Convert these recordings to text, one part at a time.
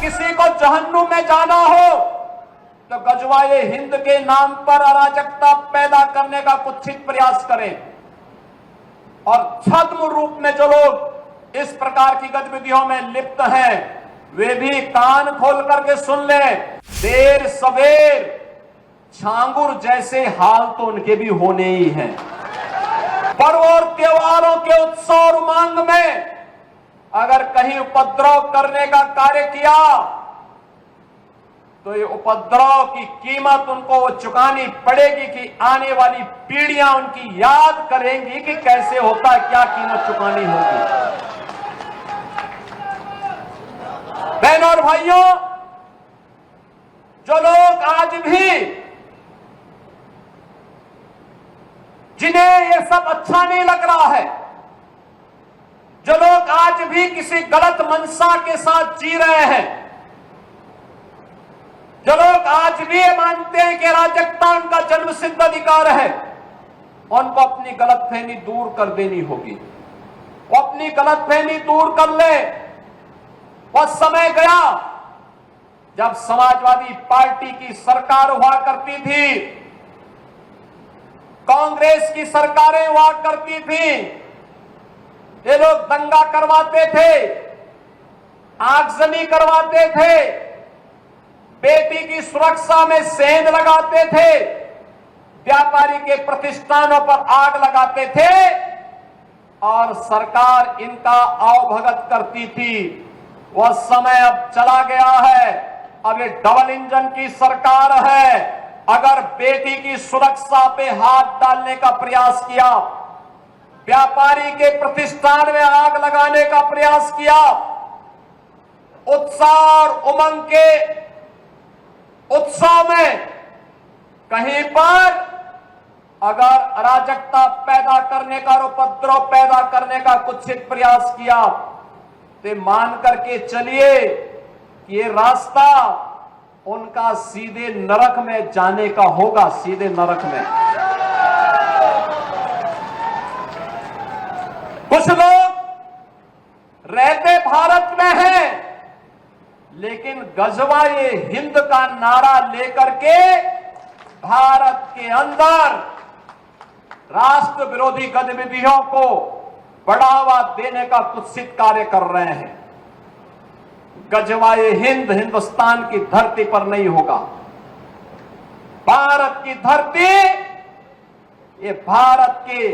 किसी को जहन्नुम में जाना हो तो गजवाए हिंद के नाम पर अराजकता पैदा करने का कुत्सित प्रयास करें। और छद्म रूप में जो लोग इस प्रकार की गतिविधियों में लिप्त हैं वे भी कान खोल करके सुन ले, देर सवेर छांगुर जैसे हाल तो उनके भी होने ही हैं। पर्व और त्योहारों के उत्सव और उमंग में अगर कहीं उपद्रव करने का कार्य किया तो ये उपद्रव की कीमत उनको चुकानी पड़ेगी कि आने वाली पीढ़ियां उनकी याद करेंगी कि कैसे होता है, क्या कीमत चुकानी होगी। बहनों और भाइयों, जो लोग आज भी जिन्हें ये सब अच्छा नहीं लग रहा है, जो लोग आज भी किसी गलत मंशा के साथ जी रहे हैं, जो लोग आज भी ये मानते हैं कि अराजकता उनका जन्मसिद्ध अधिकार है, उनको अपनी गलतफहमी दूर कर देनी होगी। वो अपनी गलतफहमी दूर कर ले। वह समय गया जब समाजवादी पार्टी की सरकार हुआ करती थी, कांग्रेस की सरकारें हुआ करती थी, ये लोग दंगा करवाते थे, आगजनी करवाते थे, बेटी की सुरक्षा में सेंध लगाते थे, व्यापारी के प्रतिष्ठानों पर आग लगाते थे और सरकार इनका आवभगत करती थी। वह समय अब चला गया है। अब ये डबल इंजन की सरकार है। अगर बेटी की सुरक्षा पे हाथ डालने का प्रयास किया, व्यापारी के प्रतिष्ठान में आग लगाने का प्रयास किया, उत्साह और उमंग के उत्सव में कहीं पर अगर अराजकता पैदा करने का और उपद्रव पैदा करने का कुत्सित प्रयास किया तो मान करके चलिए कि ये रास्ता उनका सीधे नरक में जाने का होगा, सीधे नरक में। कुछ लोग रहते भारत में हैं लेकिन गजवाए हिंद का नारा लेकर के भारत के अंदर राष्ट्र विरोधी गतिविधियों को बढ़ावा देने का कुत्सित कार्य कर रहे हैं। गजवाए हिंद हिंदुस्तान की धरती पर नहीं होगा। भारत की धरती, ये भारत के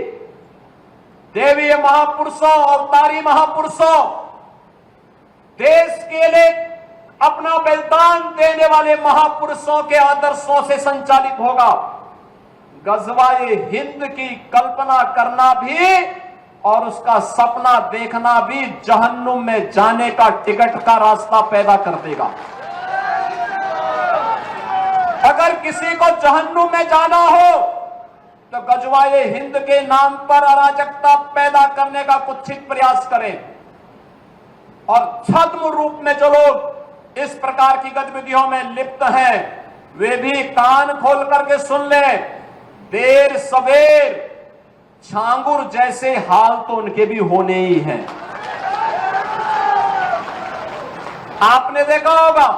देवीय महापुरुषों, अवतारी महापुरुषों, देश के लिए अपना बलिदान देने वाले महापुरुषों के आदर्शों से संचालित होगा। गजवाए हिंद की कल्पना करना भी और उसका सपना देखना भी जहन्नुम में जाने का टिकट का रास्ता पैदा कर देगा। अगर किसी को जहन्नुम में जाना हो तो गजवाए हिंद के नाम पर अराजकता पैदा करने का कुत्सित प्रयास करें। और छद्म रूप में जो लोग इस प्रकार की गतिविधियों में लिप्त हैं वे भी कान खोल करके सुन ले, देर सवेर छांगुर जैसे हाल तो उनके भी होने ही हैं। आपने देखा होगा,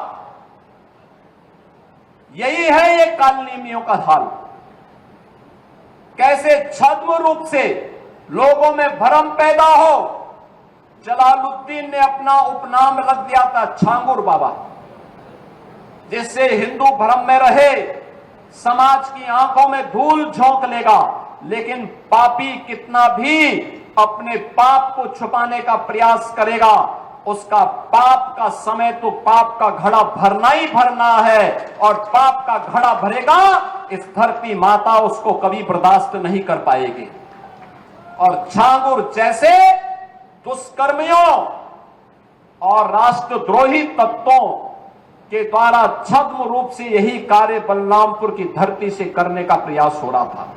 यही है ये कालनेमियों का हाल। कैसे छद्म रूप से लोगों में भ्रम पैदा हो। जलालुद्दीन ने अपना उपनाम रख दिया था छांगुर बाबा, जिससे हिंदू भ्रम में रहे, समाज की आंखों में धूल झोंक लेगा, लेकिन पापी कितना भी अपने पाप को छुपाने का प्रयास करेगा, उसका पाप का समय तो पाप का घड़ा भरना ही भरना है, और पाप का घड़ा भरेगा इस धरती माता उसको कभी बर्दाश्त नहीं कर पाएगी। और छांगुर जैसे दुष्कर्मियों और राष्ट्रद्रोही तत्वों के द्वारा छद्म रूप से यही कार्य बलरामपुर की धरती से करने का प्रयास हो रहा था।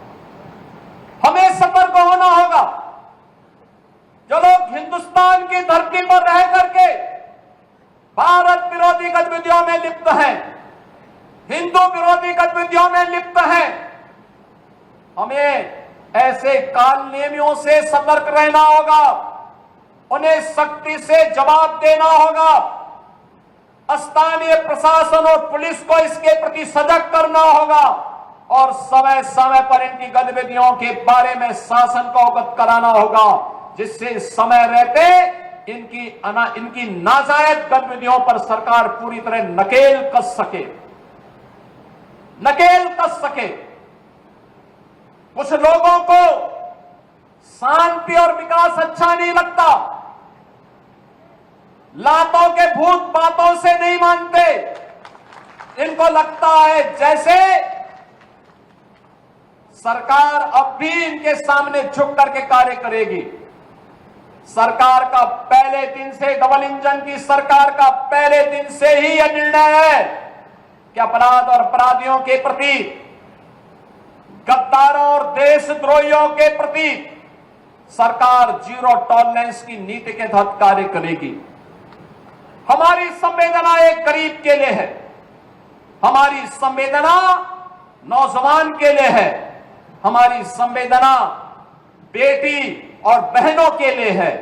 हमें सतर्क होना होगा। जो लोग हिंदुस्तान की धरती पर रह करके भारत विरोधी गतिविधियों में लिप्त हैं, हिंदू विरोधी गतिविधियों में लिप्त हैं, हमें ऐसे कालनेमियों से सतर्क रहना होगा, उन्हें सख्ती से जवाब देना होगा। स्थानीय प्रशासन और पुलिस को इसके प्रति सजग करना होगा और समय समय पर इनकी गतिविधियों के बारे में शासन को अवगत कराना होगा, जिससे समय रहते इनकी नाजायज गतिविधियों पर सरकार पूरी तरह नकेल कस सके। कुछ लोगों को शांति और विकास अच्छा नहीं लगता, लातों के भूत बातों से नहीं मानते। इनको लगता है जैसे सरकार अब भी इनके सामने झुक करके कार्य करेगी। सरकार का पहले दिन से, डबल इंजन की सरकार का पहले दिन से ही यह निर्णय है कि अपराध और अपराधियों के प्रति, गद्दारों और देशद्रोहियों के प्रति सरकार जीरो टॉलरेंस की नीति के तहत कार्य करेगी। हमारी संवेदना एक गरीब के लिए है, हमारी संवेदना नौजवान के लिए है, हमारी संवेदना बेटी और बहनों के लिए है।